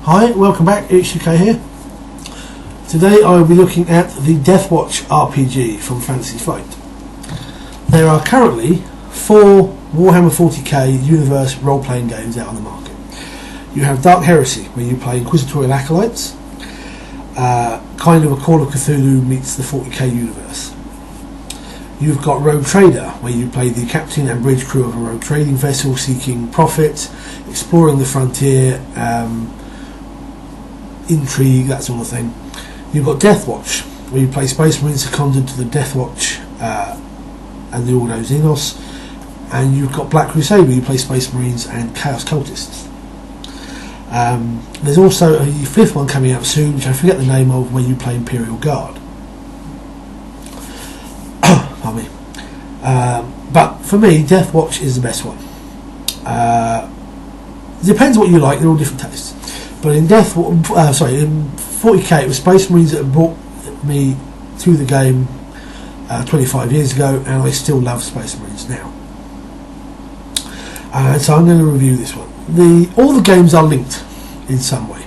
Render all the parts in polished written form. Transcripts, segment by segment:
Hi, welcome back, it's UK here. Today I will be looking at the Deathwatch RPG from Fantasy Flight. There are currently 4 Warhammer 40k universe role-playing games out on the market. You have Dark Heresy, where you play Inquisitorial Acolytes, kind of a Call of Cthulhu meets the 40k universe. You've got Rogue Trader, where you play the captain and bridge crew of a rogue trading vessel seeking profit, exploring the frontier, intrigue, that sort of thing. You've got Deathwatch, where you play Space Marines seconded to the Deathwatch and the Ordo Xenos, and you've got Black Crusade, where you play Space Marines and Chaos Cultists. There's also a 5th one coming out soon, which I forget the name of, where you play Imperial Guard. Pardon me. But for me, Deathwatch is the best one. Depends what you like, they're all different tastes. But in in 40k, it was Space Marines that brought me to the game 25 years ago, and I still love Space Marines now. So I'm going to review this one. All the games are linked in some way.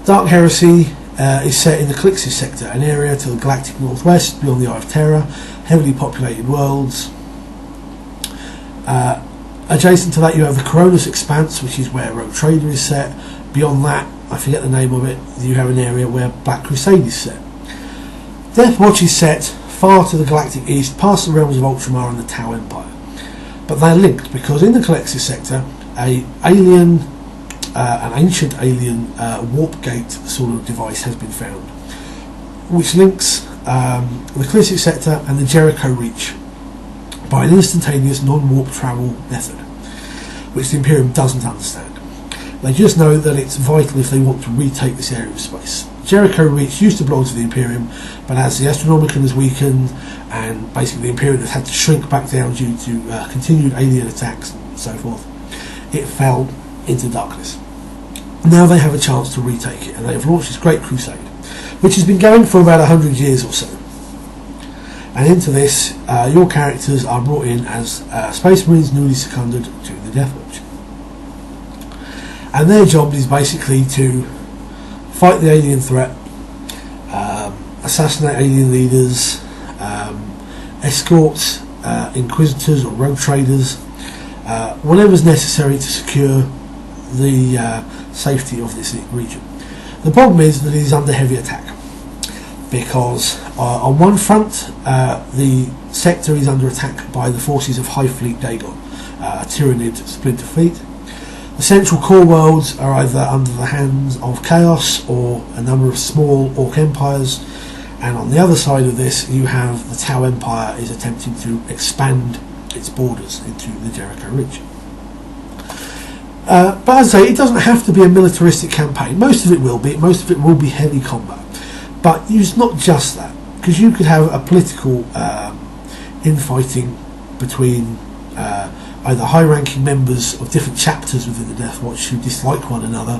Dark Heresy is set in the Calixis sector, an area to the galactic northwest, beyond the Eye of Terror, heavily populated worlds. Adjacent to that you have the Coronis Expanse, which is where Rogue Trader is set. Beyond that, I forget the name of it, you have an area where Black Crusade is set. Deathwatch is set far to the galactic east, past the realms of Ultramar and the Tau Empire. But they're linked because in the Calixis sector, an ancient alien warp gate sort of device has been found, which links the Calixis sector and the Jericho Reach by an instantaneous non-warp travel method, which the Imperium doesn't understand. They just know that it's vital if they want to retake this area of space. Jericho Reach used to belong to the Imperium, but as the Astronomicon has weakened and basically the Imperium has had to shrink back down due to continued alien attacks and so forth, it fell into darkness. Now they have a chance to retake it, and they have launched this great crusade, which has been going for about 100 years or so. And into this, your characters are brought in as Space Marines newly seconded to the Deathwatch. And their job is basically to fight the alien threat, assassinate alien leaders, escort inquisitors or rogue traders, whatever's necessary to secure the safety of this region. The problem is that it is under heavy attack, because on one front the sector is under attack by the forces of High Fleet Dagon, a tyrannid splinter fleet. The central core worlds are either under the hands of Chaos or a number of small Orc empires, and on the other side of this you have the Tau Empire is attempting to expand its borders into the Jericho Ridge. But as I say, it doesn't have to be a militaristic campaign. Most of it will be heavy combat, but it's not just that, because you could have a political infighting between either high-ranking members of different chapters within the Deathwatch who dislike one another,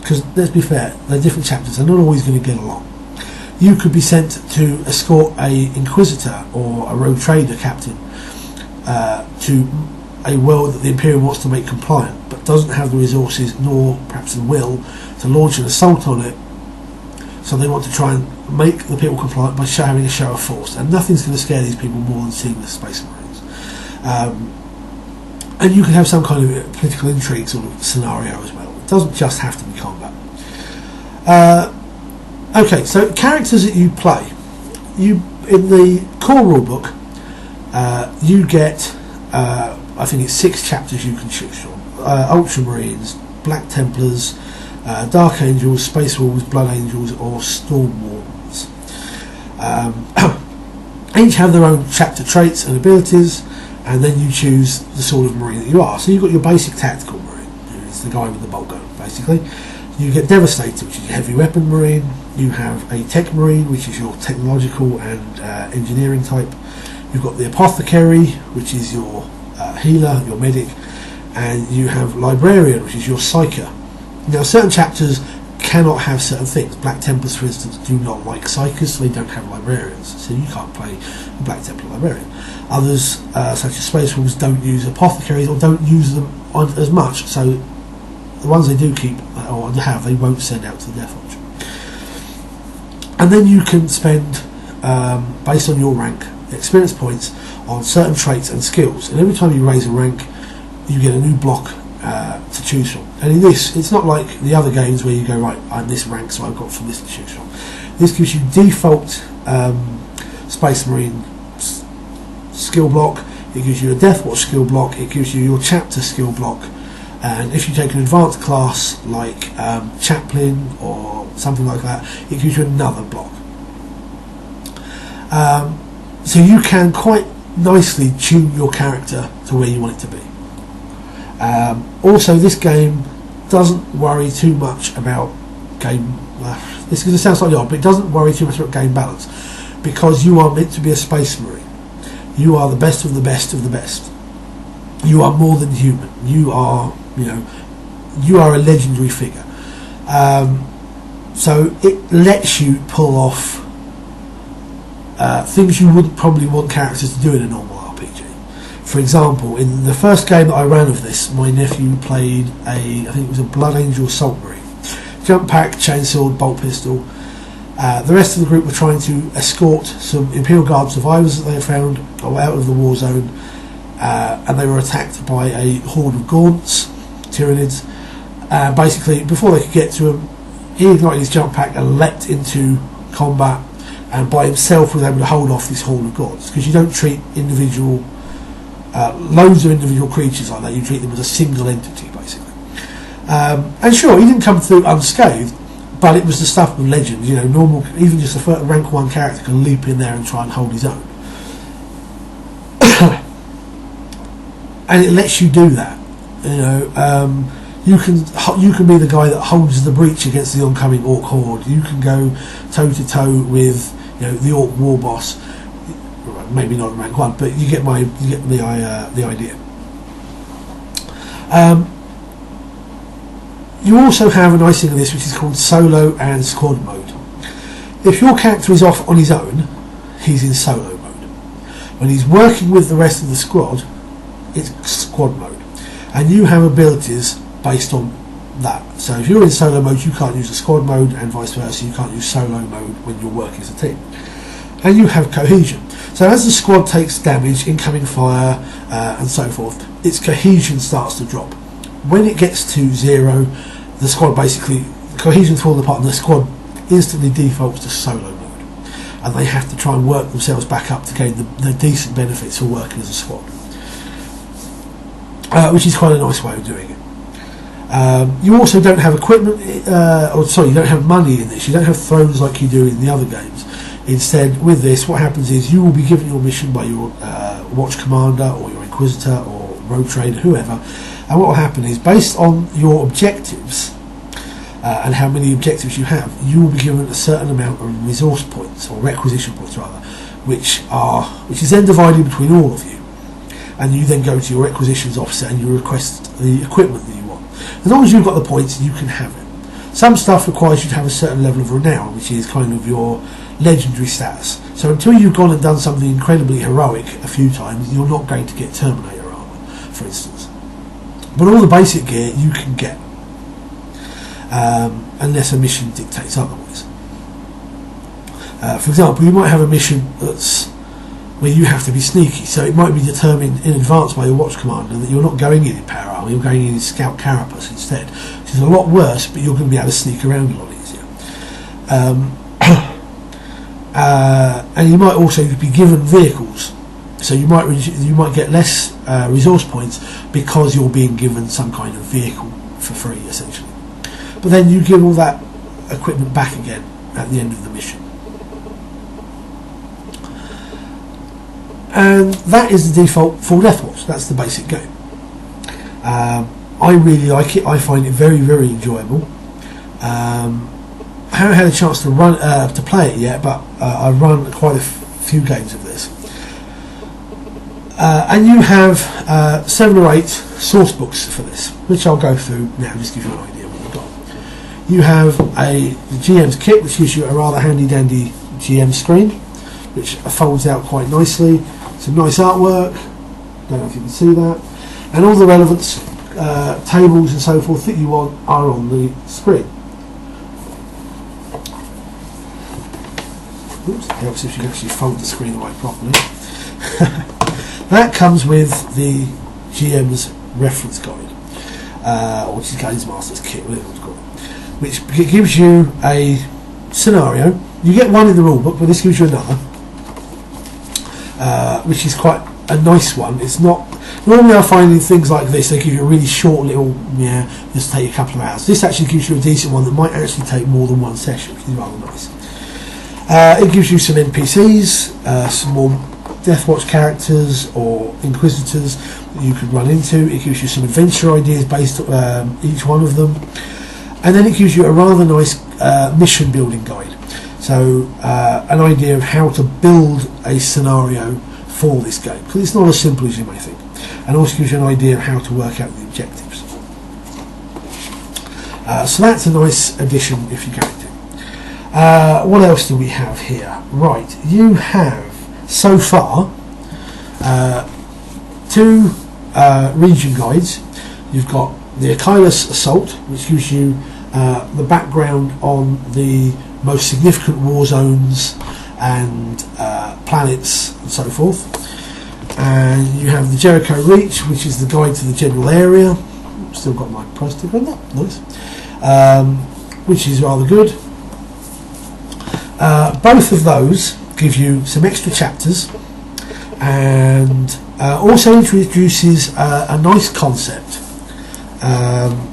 because let's be fair, they're different chapters, they're not always going to get along. You could be sent to escort a Inquisitor or a Rogue Trader captain to a world that the Imperium wants to make compliant, but doesn't have the resources nor perhaps the will to launch an assault on it, so they want to try and make the people compliant by having a show of force, and nothing's going to scare these people more than seeing the Space Marines. And you can have some kind of political intrigue sort of scenario as well. It doesn't just have to be combat. Okay, so characters that you play, in the core rulebook, you get I think it's 6 chapters you can choose from: Ultramarines, Black Templars, Dark Angels, Space Wolves, Blood Angels, or Storm Wardens. Each have their own chapter traits and abilities, and then you choose the sort of Marine that you are. So you've got your basic tactical Marine, who is the guy with the bolt gun, basically. You get Devastator, which is your heavy weapon Marine. You have a Tech Marine, which is your technological and engineering type. You've got the Apothecary, which is your healer, your medic, and you have Librarian, which is your Psyker. Now, certain chapters cannot have certain things. Black Templars, for instance, do not like Psykers, so they don't have Librarians, so you can't play a Black Templar Librarian. Others, such as Space Wolves, don't use Apothecaries or don't use them as much, so the ones they do keep or have, they won't send out to the Deathwatch. And then you can spend, based on your rank, experience points on certain traits and skills. And every time you raise a rank, you get a new block to choose from. And in this, it's not like the other games where you go, right, I'm this rank, so I've got from this to choose from. This gives you default Space Marine skill block. It gives you a Deathwatch skill block. It gives you your chapter skill block. And if you take an advanced class like Chaplain or something like that, it gives you another block. So you can quite nicely tune your character to where you want it to be. Also, this game doesn't worry too much about game. This is going to sound slightly odd, but it doesn't worry too much about game balance, because you are meant to be a Space Marine. You are the best of the best of the best. You are more than human. You are, you are a legendary figure. So it lets you pull off things you wouldn't probably want characters to do in a normal RPG. For example, in the first game that I ran of this, my nephew played I think it was a Blood Angel Assault Marine. Jump pack, chainsword, bolt pistol. The rest of the group were trying to escort some Imperial Guard survivors that they had found out of the war zone, and they were attacked by a horde of gaunts, Tyranids. Basically, before they could get to him, he ignited his jump pack and leapt into combat, and by himself was able to hold off this horde of gaunts, because you don't treat individual loads of individual creatures like that. You treat them as a single entity, basically. And sure, he didn't come through unscathed, but it was the stuff of legend. Normal, even just a rank 1 character can leap in there and try and hold his own. And it lets you do that. You can be the guy that holds the breach against the oncoming Orc horde. You can go toe to toe with the Orc war boss. Maybe not rank 1, but you get the idea. You also have a nice thing of this, which is called solo and squad mode. If your character is off on his own, he's in solo mode. When he's working with the rest of the squad, it's squad mode, and you have abilities based on that. So if you're in solo mode, you can't use the squad mode, and vice versa. You can't use solo mode when you're working as a team. And you have cohesion. So as the squad takes damage, incoming fire, and so forth, its cohesion starts to drop. When it gets to 0, the squad basically, cohesion's falling apart, and the squad instantly defaults to solo mode, and they have to try and work themselves back up to gain the decent benefits for working as a squad, which is quite a nice way of doing it. You also don't have equipment, you don't have money in this. You don't have thrones like you do in the other games. Instead, with this, what happens is you will be given your mission by your watch commander or your inquisitor or road trader, whoever, and what will happen is, based on your objectives and how many objectives you have, you will be given a certain amount of resource points, or requisition points rather, which is then divided between all of you, and you then go to your requisitions officer and you request the equipment that you want. As long as you've got the points, you can have it. Some stuff requires you to have a certain level of renown, which is kind of your legendary status. So until you've gone and done something incredibly heroic a few times, you're not going to get Terminator armor, for instance. But all the basic gear you can get, unless a mission dictates otherwise. For example, you might have a mission where you have to be sneaky, so it might be determined in advance by your watch commander that you're not going in power armor, you're going in scout carapace instead, which is a lot worse, but you're going to be able to sneak around a lot easier. And you might also be given vehicles, so you might get less resource points because you're being given some kind of vehicle for free, essentially. But then you give all that equipment back again at the end of the mission. And that is the default for Deathwatch. That's the basic game. I really like it. I find it very, very enjoyable. I haven't had a chance to play it yet, but I've run quite a few games of this. And you have 7 or 8 source books for this, which I'll go through now, just give you an idea of what you've got. You have the GM's kit, which gives you a rather handy dandy GM screen, which folds out quite nicely. Some nice artwork, don't know if you can see that, and all the relevant tables and so forth that you want are on the screen. Oops, it helps if you can actually fold the screen away properly. That comes with the GM's reference guide, or which is Games Master's kit, whatever it's called, which gives you a scenario. You get one in the rule book, but this gives you another, which is quite a nice one. It's not normally I find in things like this they give you a really short little just take a couple of hours. This actually gives you a decent one that might actually take more than one session, which is rather nice. It gives you some NPCs, some more Deathwatch characters or Inquisitors that you could run into. It gives you some adventure ideas based on each one of them, and then it gives you a rather nice mission building guide. So an idea of how to build a scenario for this game, because it's not as simple as you may think, and also gives you an idea of how to work out the objectives. So that's a nice addition if you're going to. What else do we have here? Right, you have so far 2 region guides. You've got the Achilles Assault, which gives you the background on the most significant war zones and planets and so forth. And you have the Jericho Reach, which is the guide to the general area. Still got my price sticker on that, nice. Which is rather good. Both of those give you some extra chapters, and also introduces a nice concept,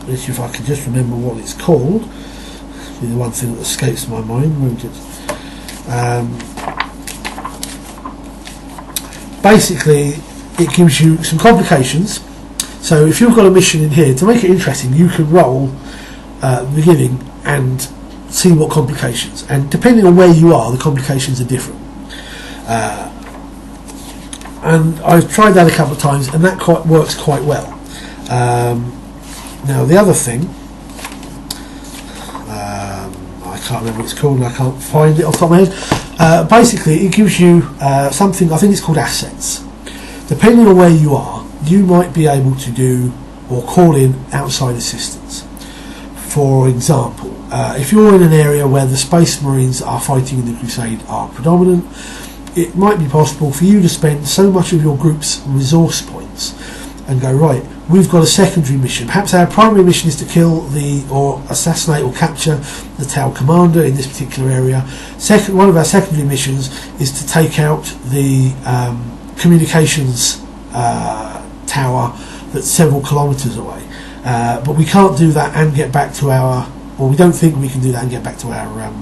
which if I can just remember what it's called, the one thing that escapes my mind, won't it? Basically it gives you some complications. So if you've got a mission in here, to make it interesting, you can roll the beginning and see what complications, and depending on where you are, the complications are different. And I've tried that a couple of times, and that works quite well. Now the other thing, I can't remember what it's called, and I can't find it off the top of my head. Basically, it gives you something, I think it's called assets. Depending on where you are, you might be able to do or call in outside assistance. For example, if you're in an area where the Space Marines are fighting in the Crusade are predominant, it might be possible for you to spend so much of your group's resource points and go, right, we've got a secondary mission. Perhaps our primary mission is to kill or assassinate or capture the Tau commander in this particular area. One of our secondary missions is to take out the communications tower that's several kilometres away. But we can't do that and get back to our, or we don't think we can do that and get back to our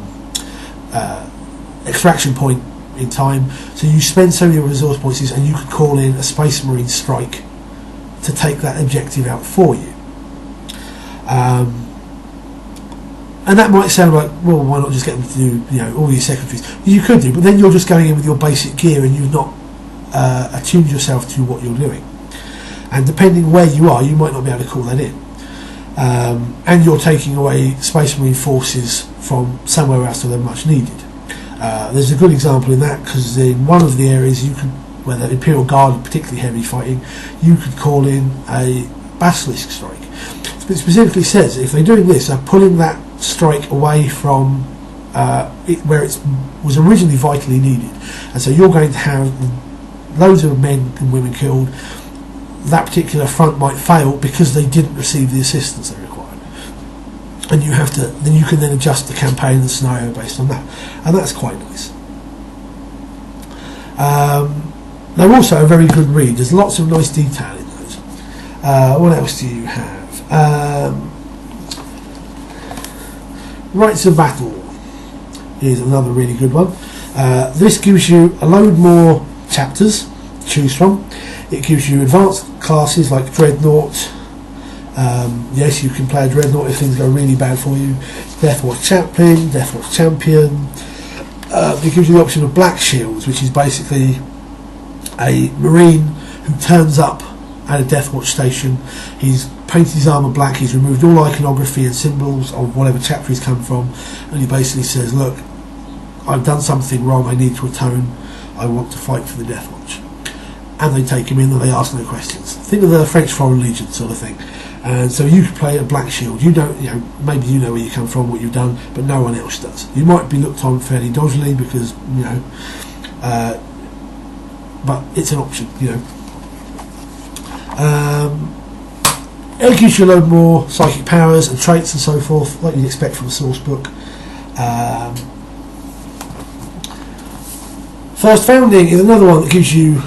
extraction point in time. So you spend some of your resource points and you could call in a Space Marine strike to take that objective out for you. And that might sound like, well, why not just get them to do all your secondaries? You could do, but then you're just going in with your basic gear and you've not attuned yourself to what you're doing. And depending where you are, you might not be able to call that in. And you're taking away Space Marine forces from somewhere else where they're much needed. There's a good example in that, because in one of the areas you could, where the Imperial Guard are particularly heavy fighting, you could call in a Basilisk strike. It specifically says if they're doing this, they're pulling that strike away from where it was originally vitally needed, and so you're going to have loads of men and women killed. That particular front might fail because they didn't receive the assistance they required, and you have to. Then you can then adjust the campaign and the scenario based on that, and that's quite nice. They're also a very good read. There's lots of nice detail in those. What else do you have? Rites of Battle is another really good one. This gives you a load more chapters to choose from. It gives you advanced classes like Dreadnought. Yes, you can play a Dreadnought if things go really bad for you. Deathwatch Chaplain, Deathwatch Champion. It gives you the option of Black Shields, which is basically a Marine who turns up at a Deathwatch station. He's painted his armour black, he's removed all iconography and symbols of whatever chapter he's come from, and he basically says, look, I've done something wrong, I need to atone, I want to fight for the Deathwatch. and they take him in and they ask no questions. Think of the French Foreign Legion sort of thing. And so you could play a Black Shield. You don't, maybe you know where you come from, what you've done, but no one else does. You might be looked on fairly dodgily because but it's an option, It gives you a load more psychic powers and traits and so forth, like you'd expect from a source book. First Founding is another one that gives you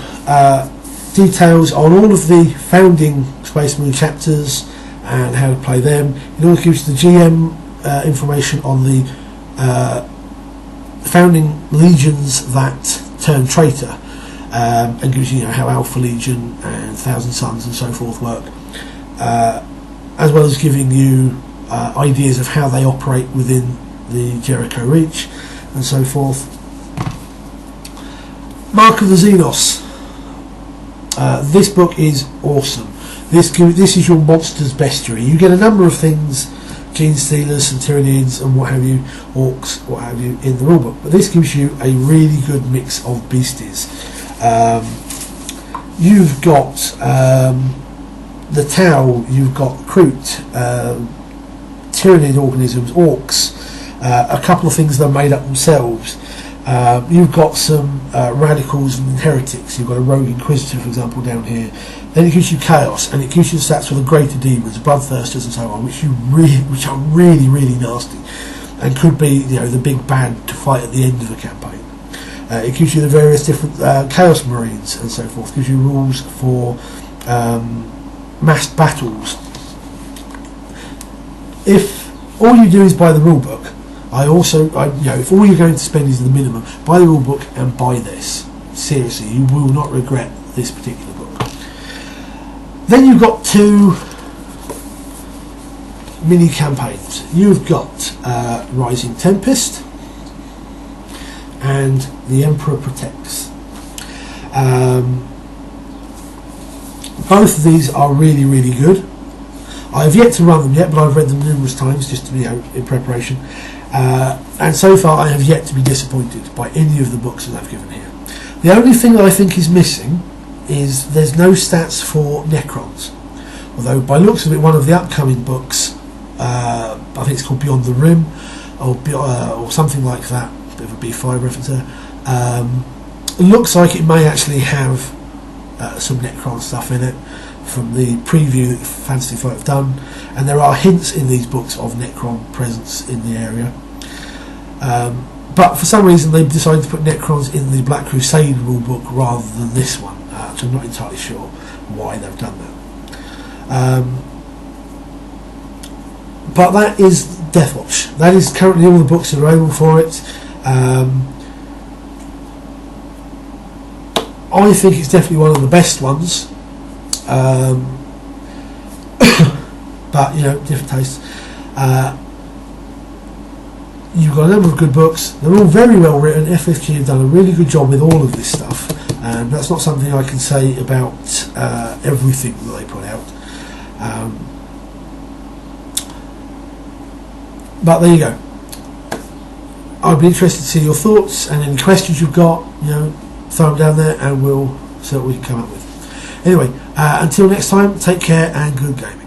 details on all of the founding Space Marine chapters and how to play them. It also gives you the GM information on the founding legions that turn traitor, and gives you how Alpha Legion and Thousand Suns and so forth work, as well as giving you ideas of how they operate within the Jericho Reach and so forth. Mark of the Xenos. This book is awesome. This is your monster's bestiary. You get a number of things, Gene Stealers, Centurions and what have you, Orcs, what have you, in the rulebook. But this gives you a really good mix of beasties. You've got the Tau, you've got Kroot, Tyrannid organisms, Orcs, a couple of things that are made up themselves. You've got some radicals and heretics. You've got a rogue inquisitor, for example, down here. Then it gives you chaos, and it gives you the stats for the greater demons, bloodthirsters, and so on, which are really, really nasty, and could be the big bad to fight at the end of the campaign. It gives you the various different chaos marines and so forth. It gives you rules for massed battles. If all you do is buy the rule book, if all you're going to spend is the minimum, buy the rule book and buy this. Seriously, you will not regret this particular book. Then you've got two mini campaigns. You've got Rising Tempest and The Emperor Protects. Both of these are really, really good. I have yet to run them yet, but I've read them numerous times just to in preparation. And so far I have yet to be disappointed by any of the books that I've given here. The only thing that I think is missing is there's no stats for Necrons. Although by looks of it, one of the upcoming books, I think it's called Beyond the Rim, or something like that, bit of a B5 reference there, looks like it may actually have some Necron stuff in it from the preview that Fantasy Flight have done, and there are hints in these books of Necron presence in the area. But for some reason they've decided to put Necrons in the Black Crusade rulebook rather than this one, which I'm not entirely sure why they've done that. But that is Deathwatch. That is currently all the books that are available for it. I think it's definitely one of the best ones. But different tastes. You've got a number of good books. They're all very well written. FFG have done a really good job with all of this stuff, and that's not something I can say about everything that they put out. But there you go. I'd be interested to see your thoughts and any questions you've got. Throw them down there, and we'll see what we can come up with. Anyway, until next time, take care and good gaming.